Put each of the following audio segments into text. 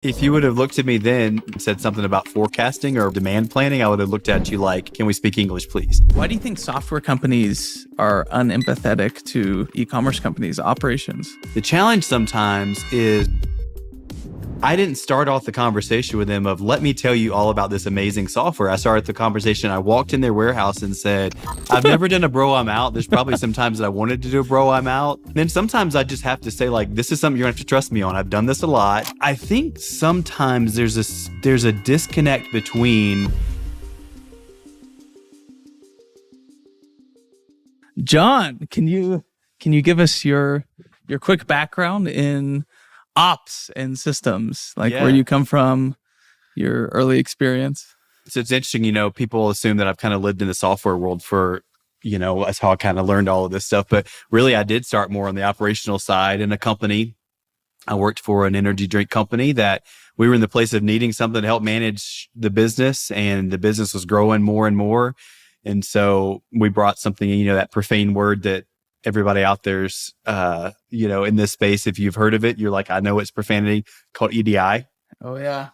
If you would have looked at me then and said something about forecasting or demand planning, I would have looked at you like, can we speak English, please? Why do you think software companies are unempathetic to e-commerce companies' operations? The challenge sometimes is I didn't start off the conversation with them of, let me tell you all about this amazing software. I started the conversation. I walked in their warehouse and said, I've never done a bro, I'm out. There's probably some times that I wanted to do a bro, I'm out. Then sometimes I just have to say, like, this is something you're gonna have to trust me on. I've done this a lot. I think sometimes there's a disconnect between John, can you give us your quick background in ops and systems, like where you come from, your early experience? So it's interesting, people assume that I've kind of lived in the software world for, that's how I kind of learned all of this stuff. But really, I did start more on the operational side in a company. I worked for an energy drink company that we were in the place of needing something to help manage the business, and the business was growing more and more. And so we brought something, that profane word that everybody out there's, in this space, if you've heard of it, you're like, I know it's profanity, called EDI. Oh, yeah.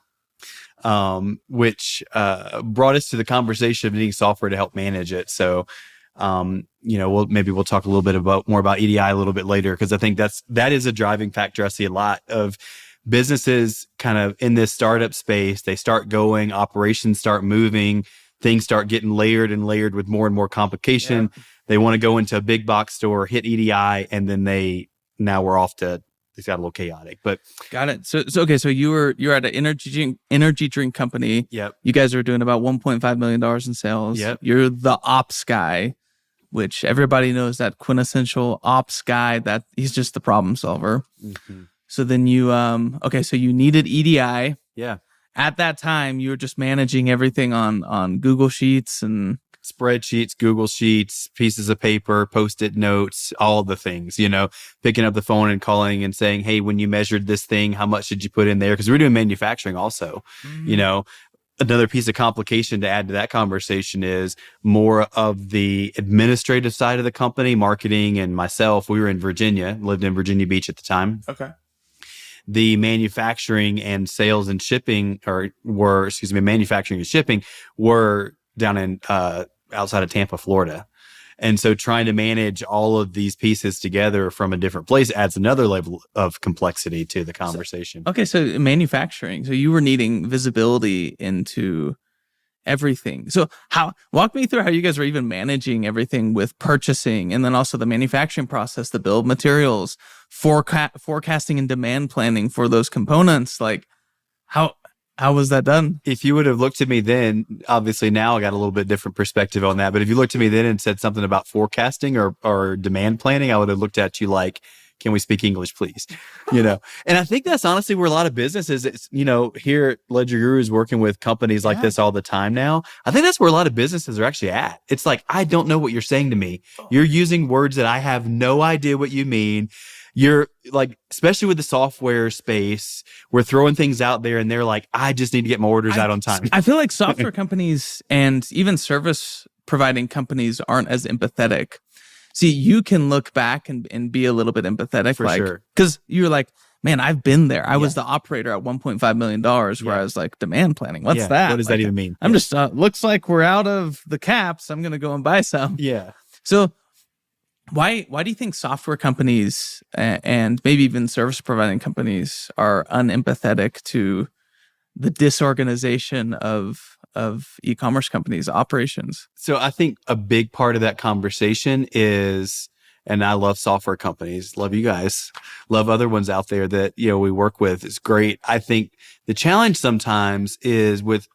Which brought us to the conversation of needing software to help manage it. So, we'll talk a little bit more about EDI a little bit later, because I think that is a driving factor. I see a lot of businesses kind of in this startup space. They start going, operations start moving, things start getting layered and layered with more and more complication. Yeah. They want to go into a big box store, hit EDI, and then now we're off to, it's got a little chaotic, but. Got it. So okay. So you're at an energy drink company. Yep. You guys are doing about $1.5 million in sales. Yep. You're the ops guy, which everybody knows, that quintessential ops guy, that he's just the problem solver. Mm-hmm. So then you, so you needed EDI. Yeah. At that time, you were just managing everything on Google Sheets and spreadsheets, Google Sheets, pieces of paper, Post-it notes, all the things, picking up the phone and calling and saying, hey, when you measured this thing, how much did you put in there? Because we're doing manufacturing also. Mm-hmm. Another piece of complication to add to that conversation is more of the administrative side of the company, marketing, and myself. We were in Virginia, lived in Virginia Beach at the time. Okay. The manufacturing and sales and shipping manufacturing and shipping were down in outside of Tampa, Florida. And so trying to manage all of these pieces together from a different place adds another level of complexity to the conversation. So manufacturing. So you were needing visibility into everything. So walk me through how you guys were even managing everything with purchasing, and then also the manufacturing process, the bill of materials, forecasting and demand planning for those components. Like how was that done? If you would have looked at me then, obviously now I got a little bit different perspective on that. But if you looked at me then and said something about forecasting or demand planning, I would have looked at you like, can we speak English, please? And I think that's honestly where a lot of businesses, here at LedgerGurus is working with companies like this all the time now. I think that's where a lot of businesses are actually at. It's like, I don't know what you're saying to me. You're using words that I have no idea what you mean. You're like, especially with the software space, we're throwing things out there and they're like, I just need to get my orders out on time. I feel like software companies and even service providing companies aren't as empathetic. See, you can look back and be a little bit empathetic, for sure. Because you're like, man, I've been there. I was the operator at $1.5 million where I was like, demand planning. What's that? What does that even mean? I'm just, looks like we're out of the caps. I'm going to go and buy some. Yeah. So why do you think software companies and maybe even service providing companies are unempathetic to the disorganization of e-commerce companies' operations? So I think a big part of that conversation is, and I love software companies, love you guys, love other ones out there that, we work with. It's great. I think the challenge sometimes is with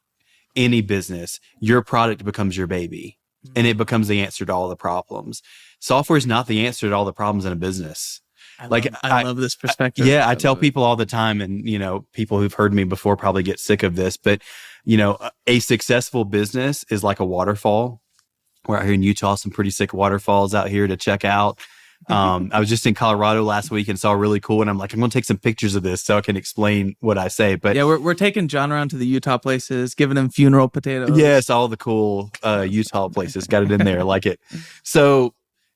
any business, your product becomes your baby and it becomes the answer to all the problems. Software is not the answer to all the problems in a business. I love this perspective. I tell people all the time, and people who've heard me before probably get sick of this, but a successful business is like a waterfall. We're out here in Utah, some pretty sick waterfalls out here to check out. I was just in Colorado last week and saw a really cool, and I'm like, I'm going to take some pictures of this so I can explain what I say. But yeah, we're taking John around to the Utah places, giving him funeral potatoes. Yes, all the cool Utah places, got it in there, like it. So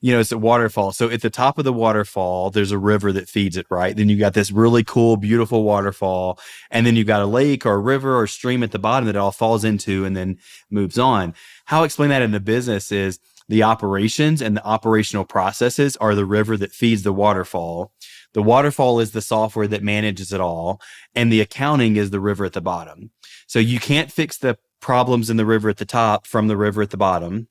it's a waterfall. So at the top of the waterfall, there's a river that feeds it, right? Then you got this really cool, beautiful waterfall. And then you got a lake or a river or stream at the bottom that it all falls into and then moves on. How I explain that in the business is the operations and the operational processes are the river that feeds the waterfall. The waterfall is the software that manages it all. And the accounting is the river at the bottom. So you can't fix the problems in the river at the top from the river at the bottom.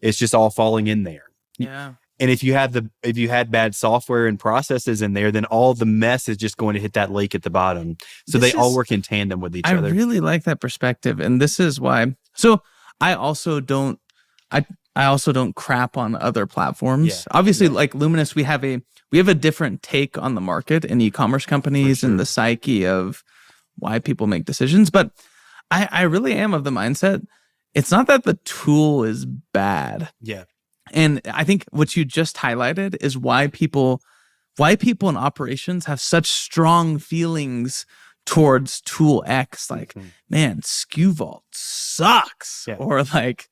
It's just all falling in there. Yeah. And if you had bad software and processes in there, then all the mess is just going to hit that lake at the bottom. So they all work in tandem with each other. I really like that perspective. And this is why. So I also don't crap on other platforms. Yeah. Obviously, like Luminous, we have a different take on the market and e-commerce companies and the psyche of why people make decisions. But I really am of the mindset, it's not that the tool is bad. Yeah. And I think what you just highlighted is why people in operations have such strong feelings towards tool X. Like, man, SKU Vault sucks. Yeah. Or like,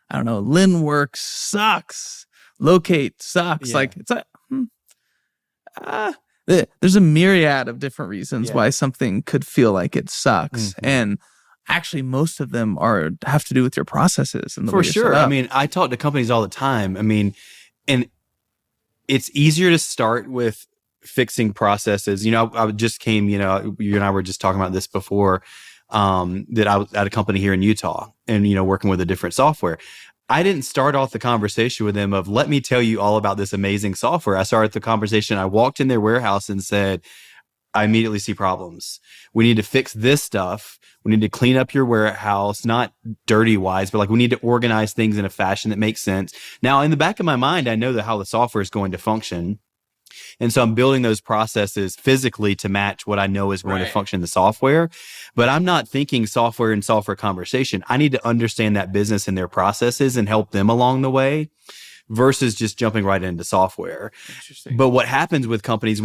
I don't know, LinWorks sucks. Locate sucks. Yeah. Like, it's like, there's a myriad of different reasons why something could feel like it sucks. And actually, most of them have to do with your processes and the way you're set up. I mean, I talk to companies all the time. I mean, and it's easier to start with fixing processes. I just came, you and I were just talking about this before, that I was at a company here in Utah and, working with a different software. I didn't start off the conversation with them of, let me tell you all about this amazing software. I started the conversation. I walked in their warehouse and said, I immediately see problems. We need to fix this stuff. We need to clean up your warehouse, not dirty wise, but like we need to organize things in a fashion that makes sense. Now, in the back of my mind, I know that how the software is going to function. And so I'm building those processes physically to match what I know is going to function in the software. But I'm not thinking software and software conversation. I need to understand that business and their processes and help them along the way versus just jumping right into software. Interesting. But what happens with companies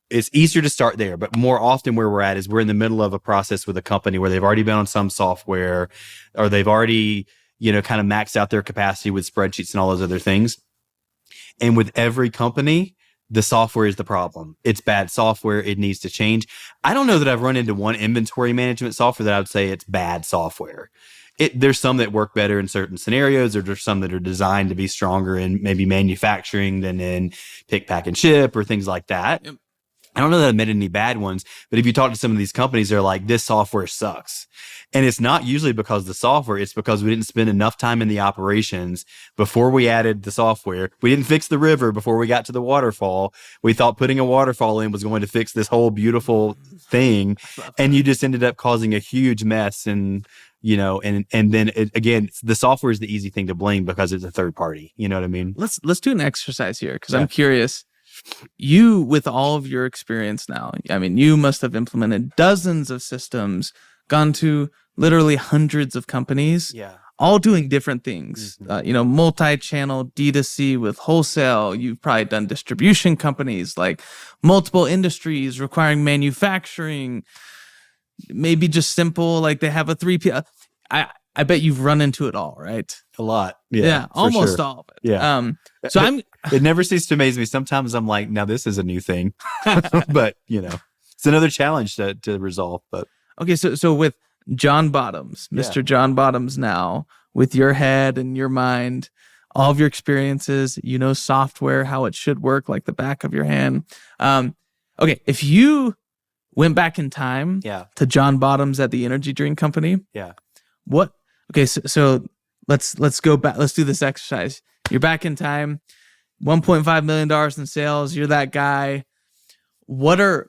it's easier to start there, but more often where we're at is we're in the middle of a process with a company where they've already been on some software or they've already, kind of maxed out their capacity with spreadsheets and all those other things. And with every company, the software is the problem. It's bad software. It needs to change. I don't know that I've run into one inventory management software that I would say it's bad software. There's some that work better in certain scenarios, or there's some that are designed to be stronger in maybe manufacturing than in pick, pack, and ship or things like that. Yep. I don't know that I've met any bad ones, but if you talk to some of these companies, they're like, this software sucks. And it's not usually because of the software. It's because we didn't spend enough time in the operations before we added the software. We didn't fix the river before we got to the waterfall. We thought putting a waterfall in was going to fix this whole beautiful thing. And you just ended up causing a huge mess. And, and then again, the software is the easy thing to blame because it's a third party. You know what I mean? Let's do an exercise here because I'm curious. You, with all of your experience now, I mean, you must have implemented dozens of systems, gone to literally hundreds of companies, all doing different things. Multi-channel D2C with Wholesale. You've probably done distribution companies, like multiple industries requiring manufacturing. Maybe just simple, like they have a 3P. I bet you've run into it all, right? A lot. Yeah, almost all of it. Yeah. It never ceases to amaze me. Sometimes I'm like, now this is a new thing, but it's another challenge to resolve. But okay, so with John Bottoms, Mr. John Bottoms, now with your head and your mind, all of your experiences, software, how it should work like the back of your hand. Okay, if you went back in time to John Bottoms at the energy drink company, what? Okay, so let's go back. Let's do this exercise. You're back in time, $1.5 million in sales. You're that guy. What are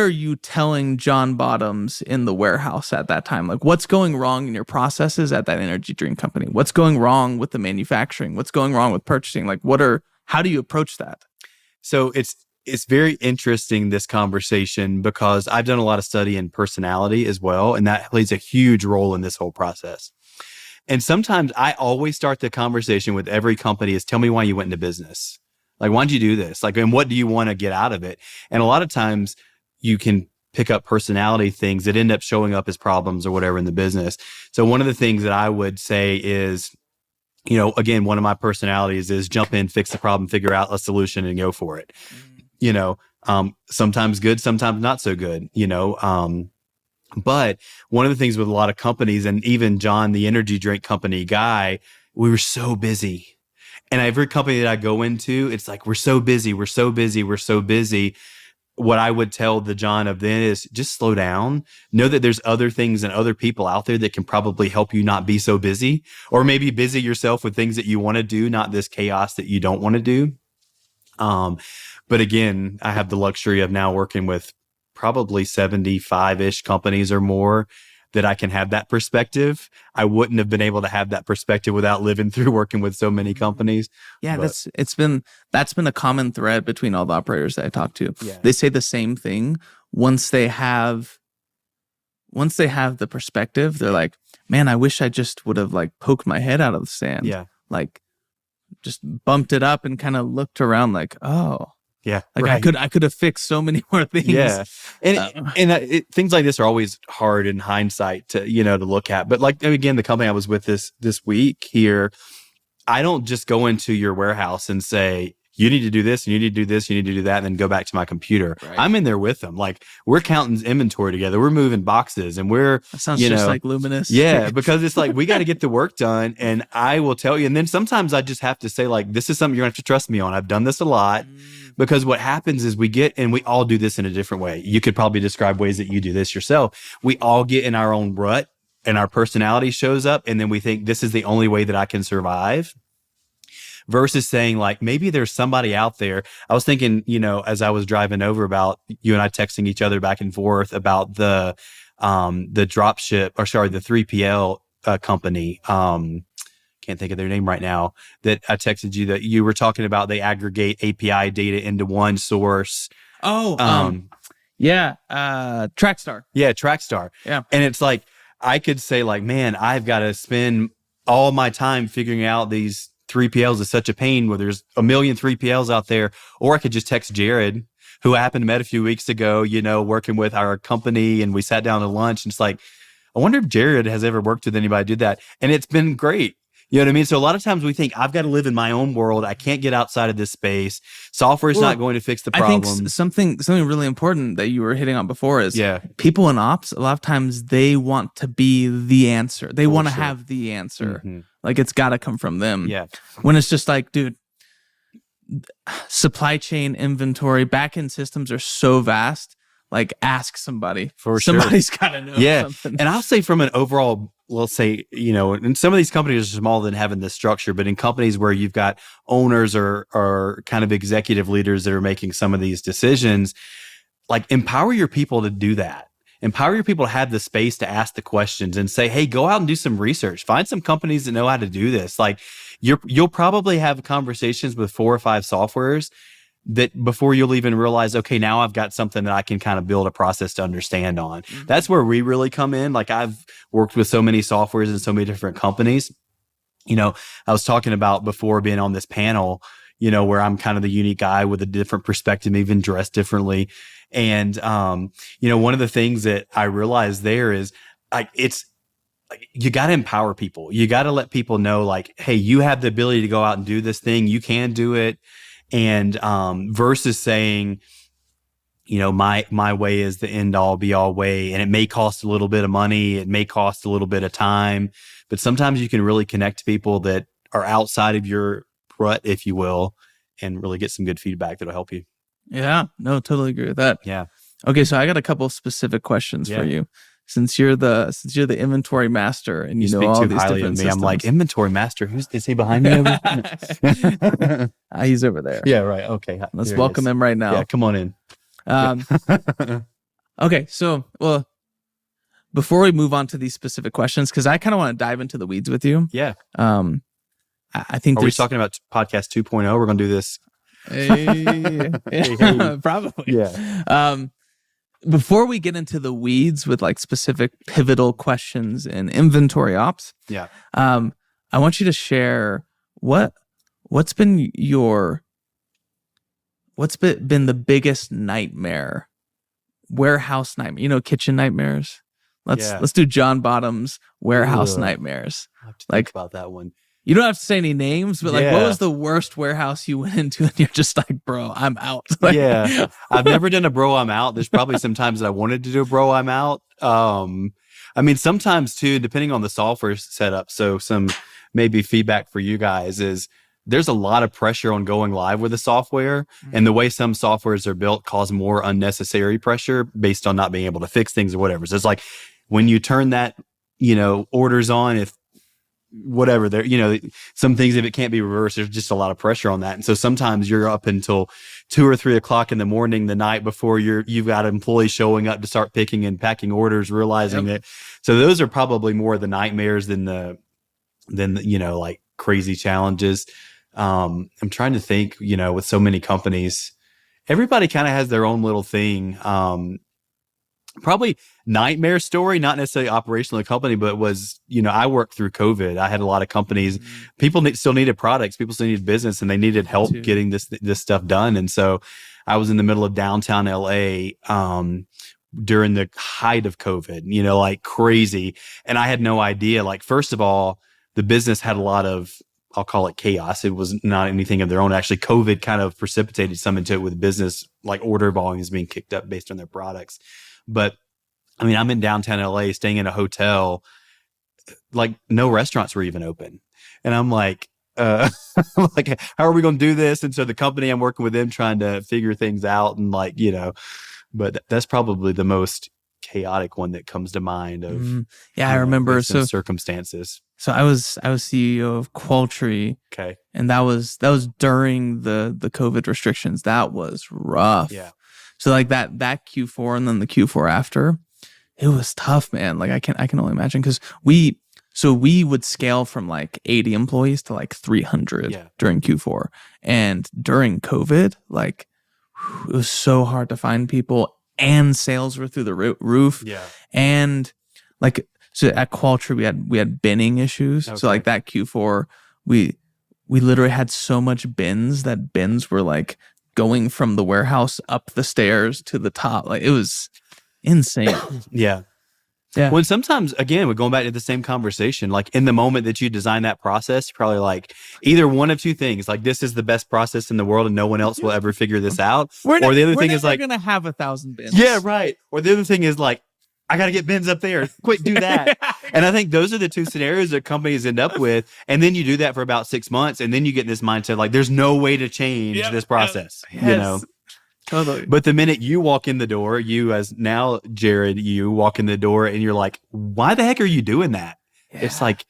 you telling John Bottoms in the warehouse at that time? Like, what's going wrong in your processes at that energy drink company? What's going wrong with the manufacturing? What's going wrong with purchasing? Like, how do you approach that? So it's very interesting, this conversation, because I've done a lot of study in personality as well. And that plays a huge role in this whole process. And sometimes I always start the conversation with every company is, tell me why you went into business. Like, why'd you do this? Like, and what do you want to get out of it? And a lot of times you can pick up personality things that end up showing up as problems or whatever in the business. So one of the things that I would say is, again, one of my personalities is jump in, fix the problem, figure out a solution, and go for it. Sometimes good, sometimes not so good, but one of the things with a lot of companies, and even John, the energy drink company guy, we were so busy. And every company that I go into, it's like, we're so busy. What I would tell the John of then is just slow down. Know that there's other things and other people out there that can probably help you not be so busy, or maybe busy yourself with things that you want to do, not this chaos that you don't want to do. But again, I have the luxury of now working with probably 75-ish companies or more that I can have that perspective. I wouldn't have been able to have that perspective without living through working with so many companies. Yeah, that's been a common thread between all the operators that I talk to. Yeah. They say the same thing. Once they have the perspective, they're like, man, I wish I just would have like poked my head out of the sand. Yeah. Like just bumped it up and kind of looked around like, oh. Yeah, like right. I could have fixed so many more things. Yeah, and things like this are always hard in hindsight to look at. But like again, the company I was with this week here, I don't just go into your warehouse and say, you need to do this, and you need to do this, you need to do that, and then go back to my computer. Right. I'm in there with them. Like we're counting inventory together. We're moving boxes, and that sounds just like Luminous. Yeah, because it's like we got to get the work done, and I will tell you. And then sometimes I just have to say, like, this is something you're gonna have to trust me on. I've done this a lot. Because what happens is we all do this in a different way. You could probably describe ways that you do this yourself. We all get in our own rut and our personality shows up, and then we think this is the only way that I can survive. Versus saying like, maybe there's somebody out there. I was thinking, as I was driving over about you and I texting each other back and forth about the drop ship, or sorry, the 3PL company. Can't think of their name right now, that I texted you that you were talking about. They aggregate API data into one source. Trackstar. Yeah, Trackstar. Yeah. And it's like, I could say like, man, I've got to spend all my time figuring out these 3PLs is such a pain where there's a million 3PLs out there. Or I could just text Jared, who I happened to met a few weeks ago, working with our company, and we sat down to lunch, and it's like, I wonder if Jared has ever worked with anybody who did that. And it's been great. You know what I mean? So a lot of times we think I've got to live in my own world. I can't get outside of this space. Software is not going to fix the problem. I think something really important that you were hitting on before is people in ops, a lot of times they want to be the answer. They want to have the answer. Mm-hmm. Like it's got to come from them. Yeah. When it's just like, dude, supply chain, inventory, back-end systems are so vast. Like ask somebody. Somebody's got to know something. And I'll say from an overall, let's say, and some of these companies are smaller than having this structure, but in companies where you've got owners or kind of executive leaders that are making some of these decisions, like empower your people to do that. Empower your people to have the space to ask the questions and say, hey, go out and do some research. Find some companies that know how to do this. Like you'll probably have conversations with 4 or 5 softwares that before you'll even realize, okay, now I've got something that I can kind of build a process to understand on. Mm-hmm. That's where we really come in. Like I've worked with so many softwares and so many different companies. I was talking about before being on this panel, where I'm kind of the unique guy with a different perspective, even dressed differently. And, one of the things that I realized there is like, it's like, you got to empower people. You got to let people know like, hey, you have the ability to go out and do this thing. You can do it. And versus saying, my way is the end all be all way, and it may cost a little bit of money, it may cost a little bit of time, but sometimes you can really connect to people that are outside of your rut, if you will, and really get some good feedback that'll help you. Yeah, no, totally agree with that. Yeah. Okay, so I got a couple of specific questions for you. Since you're the inventory master and you know all these different systems. I'm like, inventory master. Is he behind me over there? He's over there. Yeah, right. Okay. Let's welcome him right now. Yeah, come on in. Okay, so before we move on to these specific questions, because I kind of want to dive into the weeds with you. Yeah. I think are we talking about podcast 2.0? We're gonna do this. Hey. Probably. Yeah. Before we get into the weeds with like specific pivotal questions in inventory ops, I want you to share what's been the biggest nightmare, warehouse nightmare, kitchen nightmares. Let's do John Bottom's warehouse nightmares. I have to think about that one. You don't have to say any names, but like, Yeah. what was the worst warehouse you went into and you're just like, bro, I'm out? Like, Yeah. I've never done a bro, I'm out. There's probably some times that I wanted to do a bro, I'm out. I mean, sometimes too, depending on the software setup. So some maybe feedback for you guys is there's a lot of pressure on going live with the software, and the way some softwares are built cause more unnecessary pressure based on not being able to fix things or whatever. So it's like when you turn that, orders on, if whatever there, some things, if it can't be reversed, there's just a lot of pressure on that. And so sometimes you're up until 2 or 3 o'clock in the morning, the night before you've got employees showing up to start picking and packing orders, realizing that. So those are probably more the nightmares than the like crazy challenges. I'm trying to think, with so many companies, everybody kind of has their own little thing. Probably nightmare story, not necessarily operational company, but was, I worked through COVID. I had a lot of companies, people still needed products, people still needed business, and they needed help getting this stuff done. And so I was in the middle of downtown LA, during the height of COVID, like crazy. And I had no idea, like, first of all, the business had a lot of, I'll call it chaos. It was not anything of their own. Actually, COVID kind of precipitated some into it with business, like order volumes being kicked up based on their products. But I mean, I'm in downtown LA staying in a hotel, like no restaurants were even open. And I'm like, like, how are we going to do this? And so the company, I'm working with them trying to figure things out, and like, but that's probably the most chaotic one that comes to mind of, I remember. So circumstances. So I was CEO of Qualtry. Okay. And that was during the COVID restrictions. That was rough. Yeah. So like that Q4 and then the Q4 after, it was tough, man. Like I can only imagine, because we would scale from like 80 employees to like 300 during Q4. And during COVID, like it was so hard to find people, and sales were through the roof. Yeah. And like, so at Qualtry, we had binning issues. Okay. So like that Q4, we literally had so much bins that bins were like going from the warehouse up the stairs to the top. Like it was insane. Yeah. Well, sometimes, again, we're going back to the same conversation. Like in the moment that you design that process, you're probably like either one of two things. Like this is the best process in the world and no one else will ever figure this out. Or the other thing is like, we're going to have 1,000 bins. Yeah, right. Or the other thing is like, I got to get bins up there. Quick, do that. And I think those are the two scenarios that companies end up with. And then you do that for about 6 months. And then you get in this mindset, like there's no way to change this process, Totally. But the minute you walk in the door, you as now, Jared, you walk in the door and you're like, why the heck are you doing that? Yeah. It's like,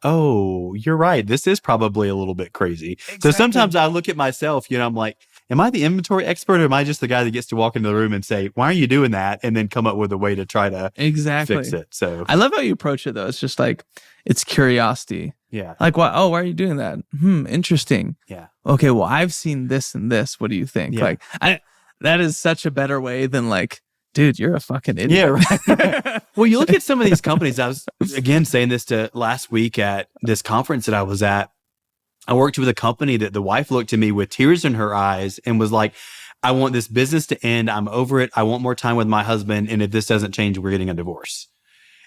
oh, you're right. This is probably a little bit crazy. Exactly. So sometimes I look at myself, I'm like, am I the inventory expert, or am I just the guy that gets to walk into the room and say, why are you doing that? And then come up with a way to try to fix it. So I love how you approach it though. It's just like, it's curiosity. Yeah. Like, why are you doing that? Interesting. Yeah. Okay. Well, I've seen this and this. What do you think? Yeah. Like, that is such a better way than like, dude, you're a fucking idiot. Yeah, right. Well, you look at some of these companies. I was, again, saying this to last week at this conference that I was at. I worked with a company that the wife looked at me with tears in her eyes and was like, I want this business to end. I'm over it. I want more time with my husband. And if this doesn't change, we're getting a divorce.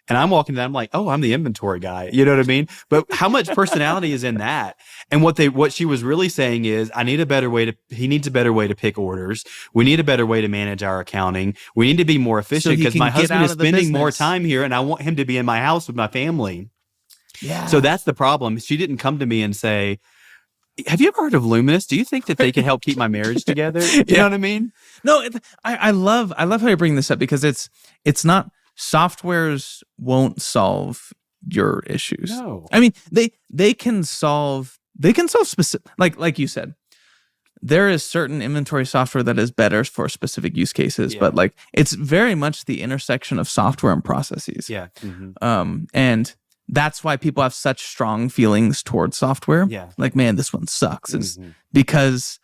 And I'm walking down, I'm like, oh, I'm the inventory guy. You know what I mean? But how much personality is in that? And what she was really saying is, he needs a better way to pick orders. We need a better way to manage our accounting. We need to be more efficient because my husband is spending more time here and I want him to be in my house with my family. Yeah. So that's the problem. She didn't come to me and say, have you ever heard of Luminous? Do you think that they can help keep my marriage together? You know what I mean? No, I love how you bring this up, because it's not, softwares won't solve your issues. No. I mean, they can solve specific, like you said, there is certain inventory software that is better for specific use cases, but like it's very much the intersection of software and processes. Yeah. Mm-hmm. And that's why people have such strong feelings towards software. Yeah. Like, man, this one sucks. It's because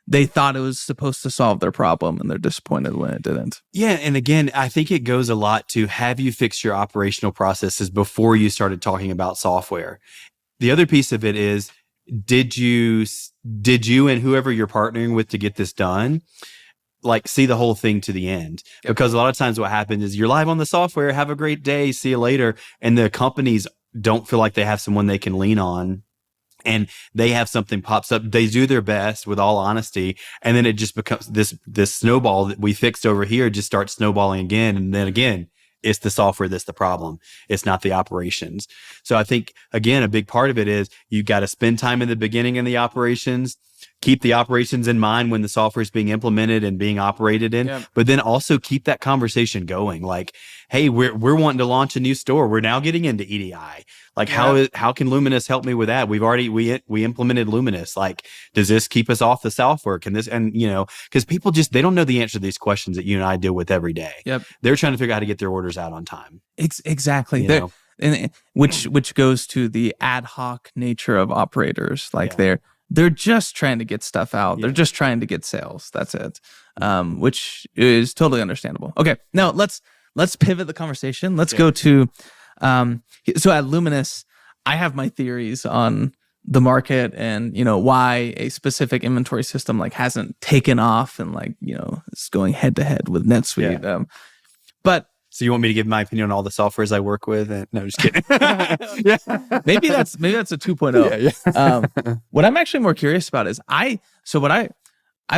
they thought it was supposed to solve their problem and they're disappointed when it didn't. Yeah. And again, I think it goes a lot to, have you fixed your operational processes before you started talking about software? The other piece of it is, did you and whoever you're partnering with to get this done, like see the whole thing to the end? Yep. Because a lot of times what happens is you're live on the software, have a great day, see you later. And the companies don't feel like they have someone they can lean on and they have something pops up. They do their best with all honesty. And then it just becomes this snowball that we fixed over here just starts snowballing again. And then again, it's the software that's the problem. It's not the operations. So I think, again, a big part of it is you got to spend time in the beginning in the operations, keep the operations in mind when the software is being implemented and being operated in, but then also keep that conversation going. Like, hey, we're wanting to launch a new store. We're now getting into EDI. Like, how can Luminous help me with that? We implemented Luminous. Like, does this keep us off the software? Can this, and because people they don't know the answer to these questions that you and I deal with every day. They're trying to figure out how to get their orders out on time. Exactly. And which goes to the ad hoc nature of operators. Like they're just trying to get stuff out. They're just trying to get sales. That's it. Which is totally understandable. Okay, now let's pivot the conversation. Let's go to so at Luminous, I have my theories on the market and why a specific inventory system like hasn't taken off and it's going head to head with NetSuite. But so you want me to give my opinion on all the softwares I work with? No, just kidding. Maybe that's a 2.0. What I'm actually more curious about is I've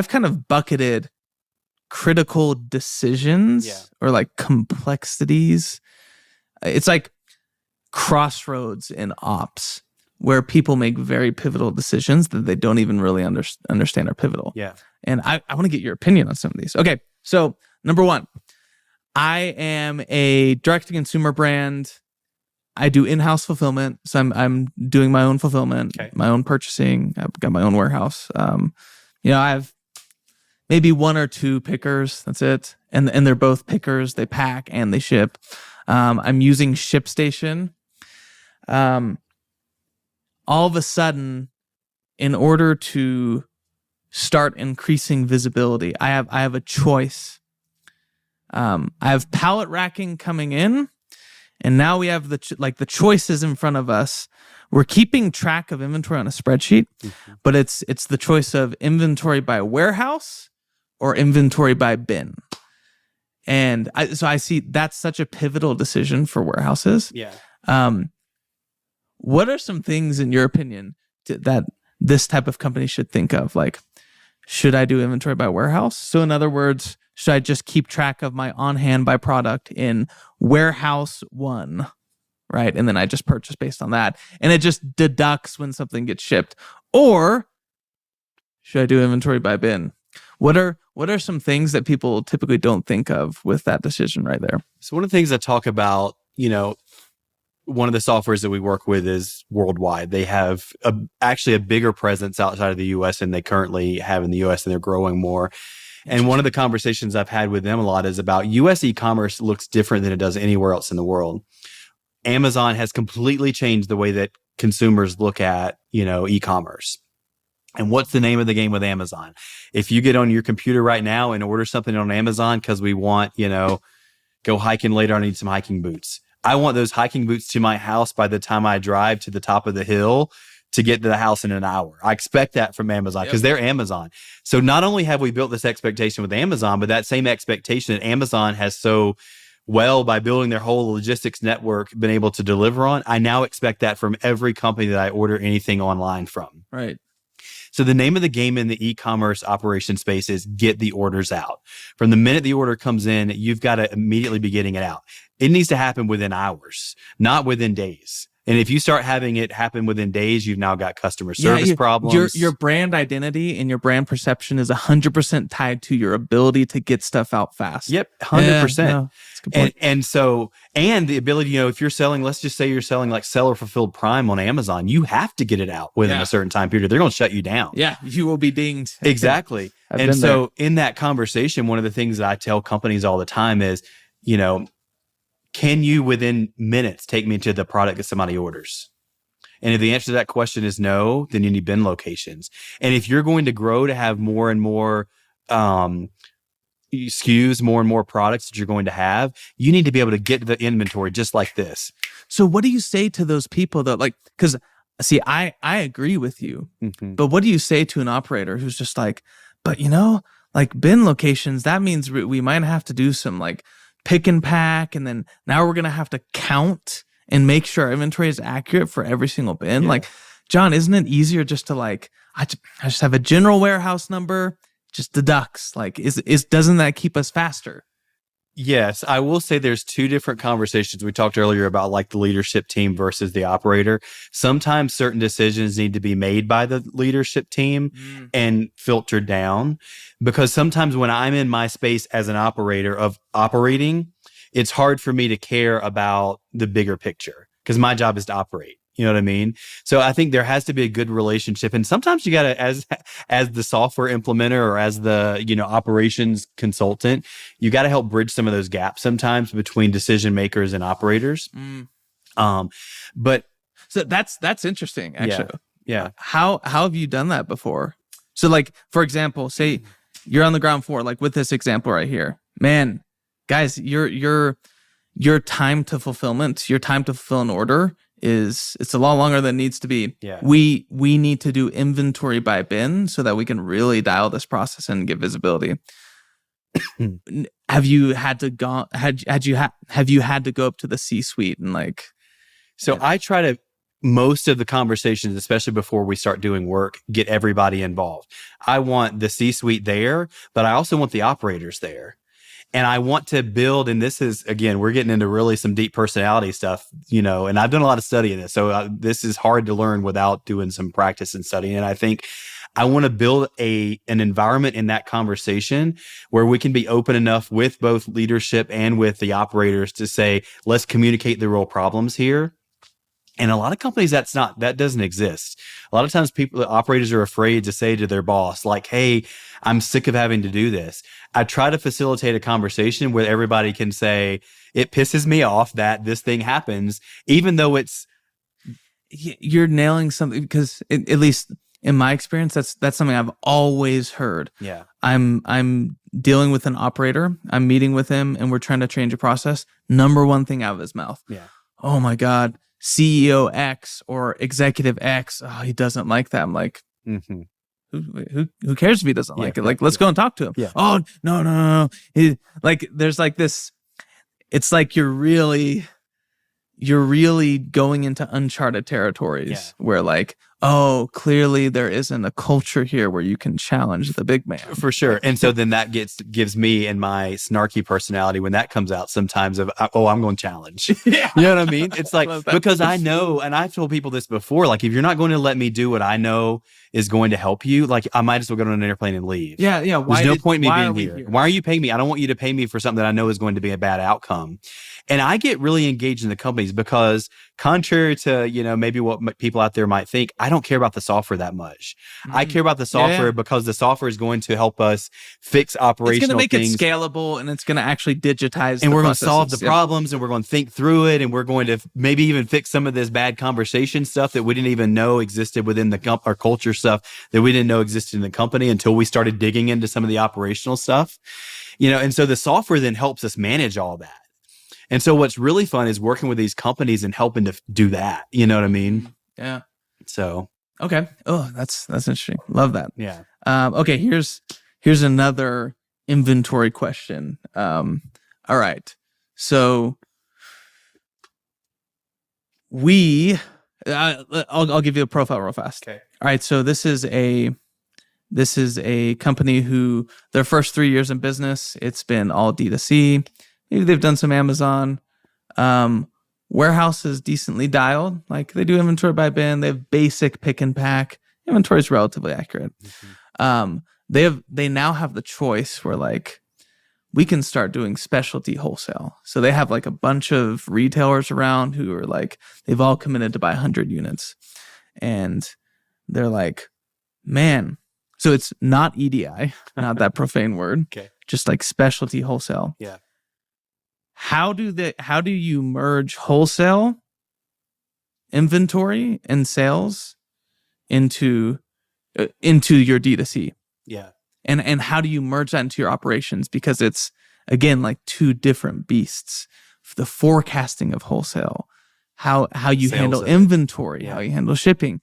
kind of bucketed critical decisions or like complexities. It's like crossroads in ops where people make very pivotal decisions that they don't even really understand are pivotal. And I want to get your opinion on some of these. Okay, so number one. I am a direct-to-consumer brand. I do in-house fulfillment, so I'm doing my own fulfillment, my own purchasing. I've got my own warehouse. I have maybe one or two pickers. That's it, and they're both pickers. They pack and they ship. I'm using ShipStation. All of a sudden, in order to start increasing visibility, I have a choice. I have pallet racking coming in, and now we have the choices in front of us. We're keeping track of inventory on a spreadsheet, but it's the choice of inventory by warehouse or inventory by bin. And so I see that's such a pivotal decision for warehouses. What are some things, in your opinion, that this type of company should think of? Like, should I do inventory by warehouse? So in other words, should I just keep track of my on-hand by product in warehouse 1, right? And then I just purchase based on that. And it just deducts when something gets shipped. Or should I do inventory by bin? What are some things that people typically don't think of with that decision right there? So one of the things I talk about, one of the softwares that we work with is worldwide. They have actually a bigger presence outside of the U.S. than they currently have in the U.S., and they're growing more. And one of the conversations I've had with them a lot is about U.S. e-commerce looks different than it does anywhere else in the world. Amazon has completely changed the way that consumers look at, e-commerce. And what's the name of the game with Amazon? If you get on your computer right now and order something on Amazon because we want, go hiking later, I need some hiking boots. I want those hiking boots to my house by the time I drive to the top of the hill to get to the house in an hour. I expect that from Amazon because they're Amazon. So not only have we built this expectation with Amazon, but that same expectation that Amazon has so well by building their whole logistics network been able to deliver on, I now expect that from every company that I order anything online from. Right. So the name of the game in the e-commerce operation space is get the orders out. From the minute the order comes in, you've got to immediately be getting it out. It needs to happen within hours, not within days. And if you start having it happen within days, you've now got customer service problems. Your brand identity and your brand perception is 100% tied to your ability to get stuff out fast. Yep, 100%. And the ability, if you're selling, let's just say you're selling like seller fulfilled Prime on Amazon, you have to get it out within a certain time period. They're going to shut you down. Yeah, you will be dinged. Exactly. And so in that conversation, one of the things that I tell companies all the time is, can you within minutes take me to the product that somebody orders? And if the answer to that question is no, then you need bin locations. And if you're going to grow to have more and more SKUs, more and more products that you're going to have, you need to be able to get the inventory just like this. So what do you say to those people that because see, I agree with you, but what do you say to an operator who's just like, but bin locations, that means we might have to do some pick and pack, and then now we're going to have to count and make sure our inventory is accurate for every single bin. John, isn't it easier just to like, I just have a general warehouse number, just deducts? Like, doesn't that keep us faster? Yes, I will say there's two different conversations. We talked earlier about like the leadership team versus the operator. Sometimes certain decisions need to be made by the leadership team and filtered down, because sometimes when I'm in my space as an operator of operating, it's hard for me to care about the bigger picture because my job is to operate. You know what I mean? So I think there has to be a good relationship. And sometimes you got to, as the software implementer or as the, operations consultant, you got to help bridge some of those gaps sometimes between decision makers and operators. But so that's interesting, actually. Yeah. How have you done that before? So like, for example, say you're on the ground floor, like with this example right here, man, guys, your time to fulfillment, your time to fulfill an order it's a lot longer than it needs to be. Yeah. We need to do inventory by bin so that we can really dial this process and get visibility. Have you had to go up to the C-suite and like? So I try to, most of the conversations, especially before we start doing work, get everybody involved. I want the C-suite there, but I also want the operators there. And I want to build, and this is, again, we're getting into really some deep personality stuff, and I've done a lot of study in this. So this is hard to learn without doing some practice and studying. And I think I want to build an environment in that conversation where we can be open enough with both leadership and with the operators to say, let's communicate the real problems here. And a lot of companies, that doesn't exist. A lot of times the operators are afraid to say to their boss, like, hey, I'm sick of having to do this. I try to facilitate a conversation where everybody can say, it pisses me off that this thing happens, even though you're nailing something, because at least in my experience, that's something I've always heard. Yeah. I'm dealing with an operator. I'm meeting with him and we're trying to change a process. Number one thing out of his mouth. Yeah. Oh my God. CEO X or executive X, oh, he doesn't like that. I'm like, who cares if he doesn't like it? Like, let's go and talk to him. Yeah. Oh, no. There's like this, it's like you're really going into uncharted territories where like, oh, clearly there isn't a culture here where you can challenge the big man. For sure. And so then that gives me and my snarky personality, when that comes out sometimes, of, oh, I'm going to challenge. Yeah. You know what I mean? It's like, because I know, and I've told people this before, like, if you're not going to let me do what I know is going to help you, like, I might as well get on an airplane and leave. Yeah. There's no point in me being here. Why are you paying me? I don't want you to pay me for something that I know is going to be a bad outcome. And I get really engaged in the companies because, contrary to, maybe what people out there might think, I don't care about the software that much. I care about the software because the software is going to help us fix operational things. It's going to make it scalable, and it's going to actually digitize and we're going to solve the problems, and we're going to think through it, and we're going to maybe even fix some of this bad conversation stuff that we didn't even know existed within the our culture stuff that we didn't know existed in the company until we started digging into some of the operational stuff. And so the software then helps us manage all that. And so what's really fun is working with these companies and helping to do that. You know what I mean? Yeah. So. Okay. Oh, that's interesting. Love that. Yeah. Okay. Here's another inventory question. All right. So I'll give you a profile real fast. Okay. All right. So this is a company who their first 3 years in business, it's been all D2C. Maybe they've done some Amazon. Warehouse is decently dialed. Like, they do inventory by bin. They have basic pick and pack. Inventory is relatively accurate. They now have the choice where, like, we can start doing specialty wholesale. So they have like a bunch of retailers around who are like, they've all committed to buy 100 units. And they're like, man, so it's not EDI, not that profane word. Okay. Just like specialty wholesale. Yeah. How do you merge wholesale inventory and sales into your D2C? Yeah. And how do you merge that into your operations? Because it's, again, like two different beasts. The forecasting of wholesale, how you Sales handle of it. inventory, Yeah. how you handle shipping.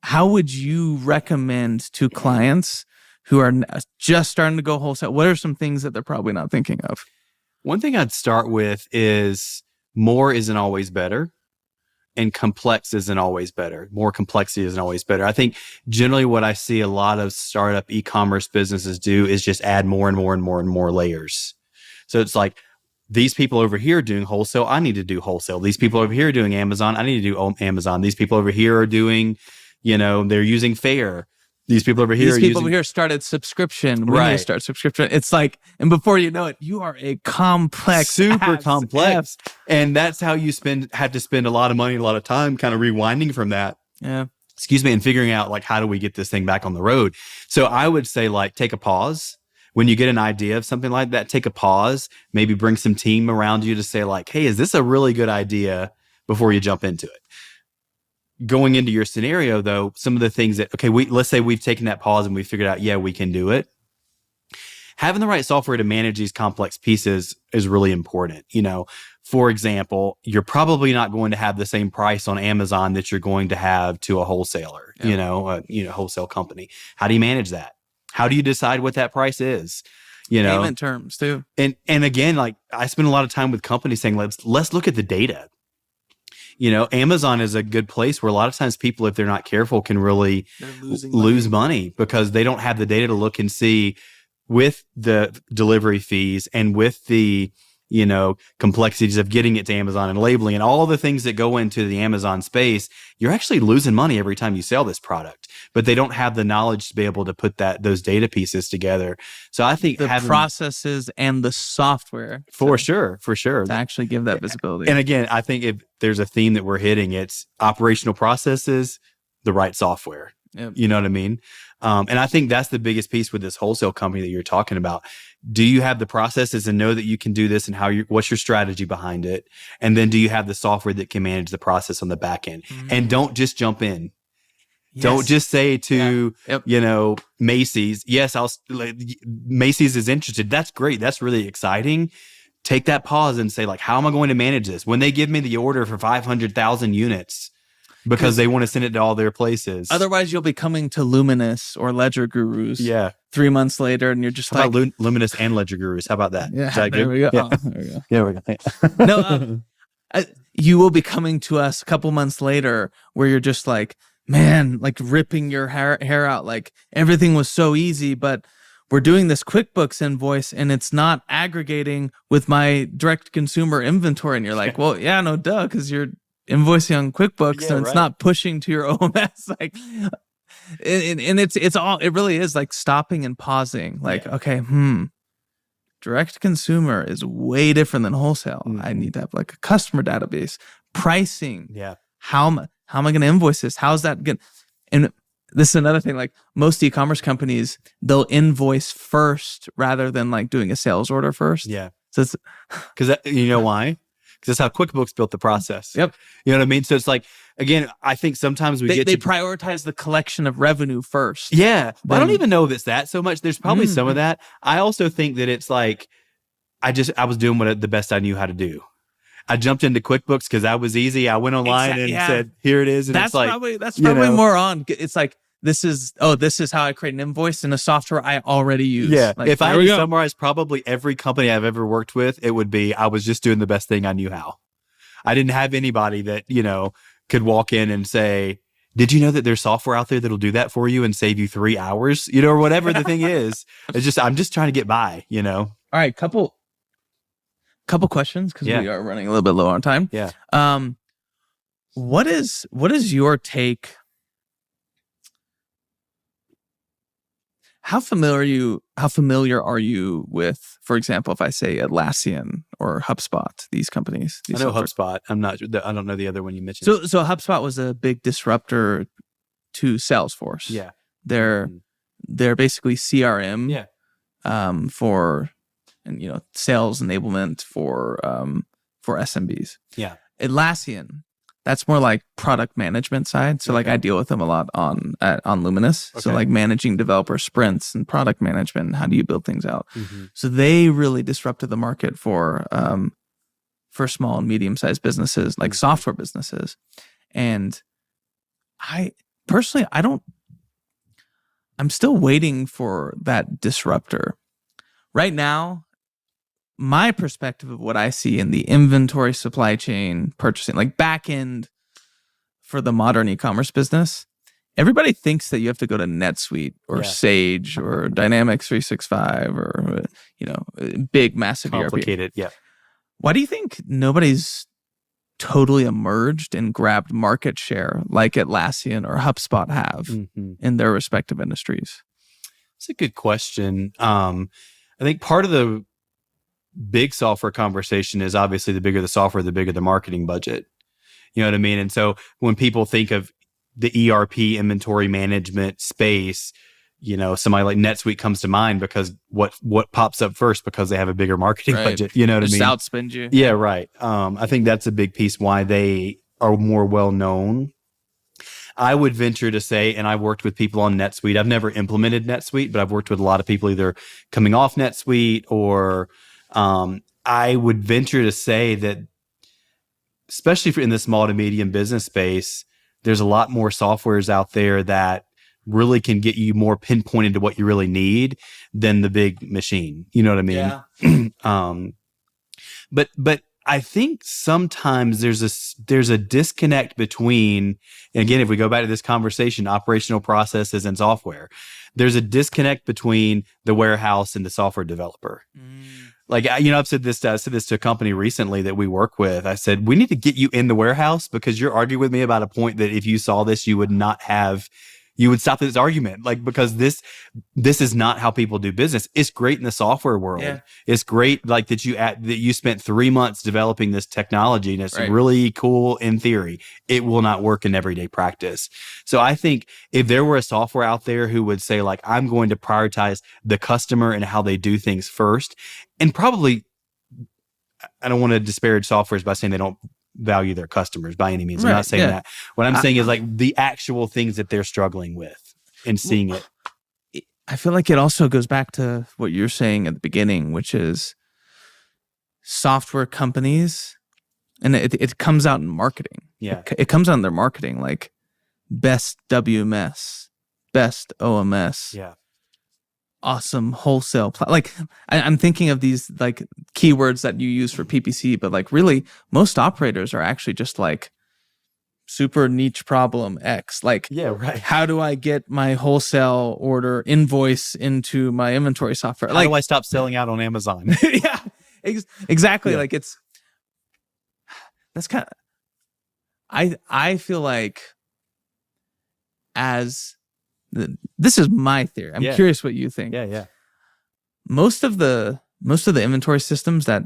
How would you recommend to clients who are just starting to go wholesale? What are some things that they're probably not thinking of? One thing I'd start with is more isn't always better. and complex isn't always better. More complexity isn't always better. I think generally what I see a lot of startup e-commerce businesses do is just add more and more and more and more layers. So it's like, these people over here doing wholesale, I need to do wholesale. These people over here doing Amazon, I need to do Amazon. These people over here are doing, they're using Fair. These people over here over here started subscription. We need to start subscription. It's like, and before you know it, you are a complex, super complex. And that's how you have to spend a lot of money, a lot of time kind of rewinding from that. Yeah. And figuring out like, how do we get this thing back on the road? So I would say like, take a pause. When you get an idea of something like that, take a pause, maybe bring some team around you to say like, hey, is this a really good idea before you jump into it? Going into your scenario though, some of the things that, let's say we've taken that pause and we figured out, yeah, we can do it. Having the right software to manage these complex pieces is really important. For example, you're probably not going to have the same price on Amazon that you're going to have to a wholesaler, wholesale company. How do you manage that? How do you decide what that price is? Payment terms too. And again, like I spend a lot of time with companies saying, let's look at the data. Amazon is a good place where a lot of times people, if they're not careful, can really lose money because they don't have the data to look and see with the delivery fees and with the, complexities of getting it to Amazon and labeling and all the things that go into the Amazon space. You're actually losing money every time you sell this product, but they don't have the knowledge to be able to put those data pieces together. So I think the processes and the software for sure to actually give that visibility. And again, I think if there's a theme that we're hitting, it's operational processes, the right software. Yep. You know what I mean? And I think that's the biggest piece with this wholesale company that you're talking about. Do you have the processes and know that you can do this and what's your strategy behind it? And then do you have the software that can manage the process on the back end? Mm-hmm. And don't just jump in. Yes. Don't just say to, Macy's, yes, Macy's is interested. That's great. That's really exciting. Take that pause and say like, how am I going to manage this? When they give me the order for 500,000 units, because they want to send it to all their places. Otherwise, you'll be coming to Luminous or LedgerGurus 3 months later, and you're just How about Luminous and LedgerGurus? How about that? Yeah, is that there good? we go. Yeah. Oh, there we go. Yeah, we go. No, you will be coming to us a couple months later where you're just like, man, like ripping your hair out. Like everything was so easy, but we're doing this QuickBooks invoice and it's not aggregating with my direct consumer inventory. And you're like, well, yeah, no, duh, because you're invoicing on QuickBooks and it's not pushing to your OMS. Like, and it really is like stopping and pausing. Like, okay, direct consumer is way different than wholesale. Mm-hmm. I need to have like a customer database, pricing. Yeah. How am I going to invoice this? How's that good? And this is another thing, like most e-commerce companies, they'll invoice first rather than like doing a sales order first. Yeah. So it's because you know why? Because that's how QuickBooks built the process. Yep. You know what I mean? So it's like, again, I think sometimes they prioritize the collection of revenue first. Yeah. I don't even know if it's that so much. There's probably some of that. I also think that it's like, I was doing the best I knew how to do. I jumped into QuickBooks because that was easy. I went online and said, here it is. And that's probably more on. It's like, this is how I create an invoice in a software I already use. Yeah. Like, if I had to summarize probably every company I've ever worked with, it would be, I was just doing the best thing I knew how. I didn't have anybody that, could walk in and say, did you know that there's software out there that'll do that for you and save you 3 hours? Or whatever the thing is. I'm just trying to get by, All right. Couple questions because we are running a little bit low on time. Yeah. What is your take? How familiar are you with, for example, if I say Atlassian or HubSpot, these companies? I know HubSpot. I don't know the other one you mentioned. So HubSpot was a big disruptor to Salesforce. Yeah. They're basically CRM. Yeah. For sales enablement for SMBs. Yeah. Atlassian, that's more like product management side. So like I deal with them a lot on Luminous. Okay. So like managing developer sprints and product management and how do you build things out. Mm-hmm. So they really disrupted the market for small and medium sized businesses, like software businesses. And I personally, I'm still waiting for that disruptor. Right now, my perspective of what I see in the inventory, supply chain, purchasing, like back end for the modern e-commerce business, everybody thinks that you have to go to NetSuite or Sage or Dynamics 365 or, big, massive Complicated, ERP. Why do you think nobody's totally emerged and grabbed market share like Atlassian or HubSpot have in their respective industries? It's a good question. I think part of the big software conversation is obviously the bigger the software, the bigger the marketing budget. You know what I mean? And so when people think of the ERP inventory management space, somebody like NetSuite comes to mind because what pops up first because they have a bigger marketing budget. You know what I mean? Just outspend you. Yeah, right. I think that's a big piece why they are more well known. I would venture to say, and I've worked with people on NetSuite. I've never implemented NetSuite, but I've worked with a lot of people either coming off NetSuite or I would venture to say that, especially in the small to medium business space, there's a lot more softwares out there that really can get you more pinpointed to what you really need than the big machine. You know what I mean? Yeah. But I think sometimes there's a disconnect between, and again, if we go back to this conversation, operational processes and software, there's a disconnect between the warehouse and the software developer. Like, I've said this to a company recently that we work with. I said, we need to get you in the warehouse because you're arguing with me about a point that if you saw this, you would stop this argument. Like, because this is not how people do business. It's great in the software world. Yeah. It's great, like that you spent 3 months developing this technology and it's really cool in theory. It will not work in everyday practice. So I think if there were a software out there who would say, like, I'm going to prioritize the customer and how they do things first, and probably, I don't want to disparage softwares by saying they don't value their customers by any means. I'm not saying that. What I'm saying is, like, the actual things that they're struggling with and seeing it. I feel like it also goes back to what you're saying at the beginning, which is software companies, and it comes out in marketing. Yeah. It comes out in their marketing, like best WMS, best OMS. Yeah. Awesome wholesale. Like, I'm thinking of these like keywords that you use for PPC, but like really most operators are actually just like super niche problem X. Like, how do I get my wholesale order invoice into my inventory software? How do I stop selling out on Amazon? Yeah, exactly. Yeah. Like that's kind of, I feel like this is my theory. I'm curious what you think. Yeah. Most of the inventory systems that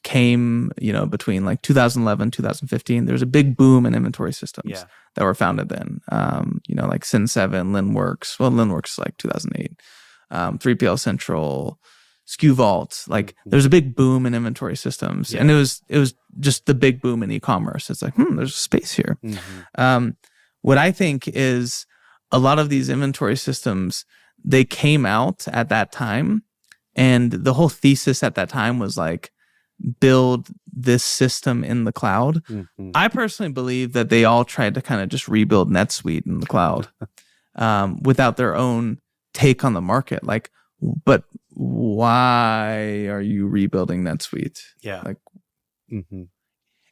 came, between like 2011, 2015, there was a big boom in inventory systems that were founded then. Like Sin7, Linworks. Well, Linworks is like 2008. 3PL Central, SKU Vault. Like there's a big boom in inventory systems, and it was just the big boom in e-commerce. It's like, there's a space here. What I think is, a lot of these inventory systems, they came out at that time, and the whole thesis at that time was like, build this system in the cloud. I personally believe that they all tried to kind of just rebuild NetSuite in the cloud without their own take on the market. Like, but why are you rebuilding NetSuite? Yeah. Like,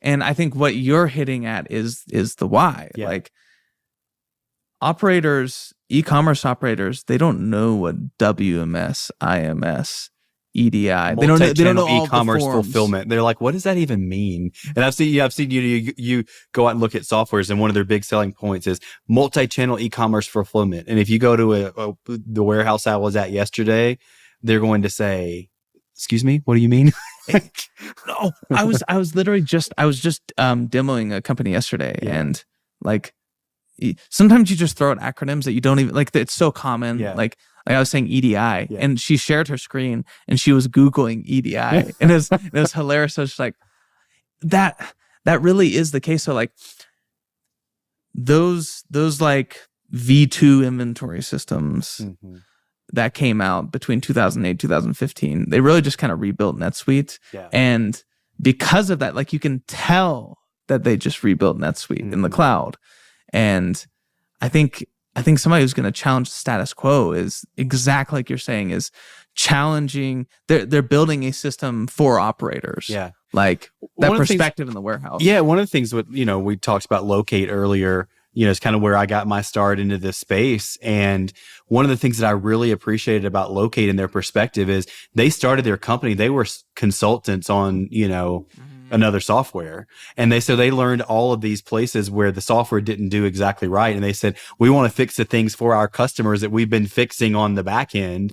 and I think what you're hitting at is the why. Yeah. Like, operators, e-commerce operators, they don't know what WMS, IMS, EDI. They don't know all e-commerce the forms. fulfillment. They're like, what does that even mean? And I've seen you go out and look at softwares, and one of their big selling points is multi-channel e-commerce fulfillment. And if you go to the warehouse I was at yesterday, they're going to say, "Excuse me, what do you mean?" No, I was just demoing a company yesterday, and like, sometimes you just throw out acronyms that you don't even like. It's so common. Like I was saying EDI, and she shared her screen and she was Googling EDI, and it was hilarious. So it's like that really is the case. So like those like V2 inventory systems that came out between 2008 2015, they really just kind of rebuilt NetSuite, and because of that, like, you can tell that they just rebuilt NetSuite in the cloud. And I think somebody who's going to challenge the status quo is exactly like you're saying, is challenging. They're building a system for operators. Like that perspective in the warehouse. Yeah, one of the things we talked about Locate earlier. it's kind of where I got my start into this space. And one of the things that I really appreciated about Locate and their perspective is they started their company. They were consultants on, another software. And they learned all of these places where the software didn't do exactly right. And they said, we want to fix the things for our customers that we've been fixing on the back end